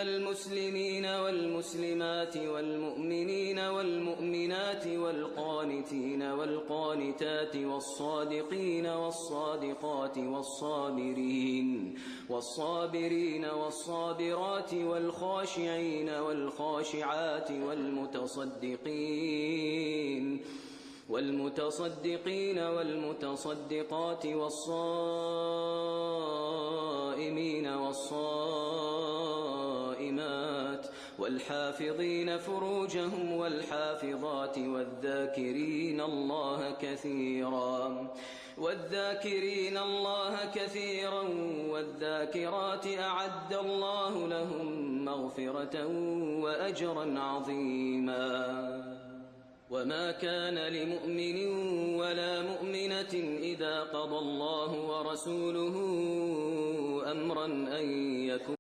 المسلمين والمسلمات والمؤمنين والمؤمنات والقانتين والقانتات والصادقين والصادقات والصابرين والصابرات والخاشعين والخاشعات والمتصدقين والمتصدقات والصائمين والصائمات والحافظين فروجهم والحافظات والذاكرين الله كثيرا والذاكرات أعد الله لهم مغفرة وأجرا عظيما. وما كان لمؤمن ولا مؤمنة إذا قضى الله ورسوله أمرا أن يكون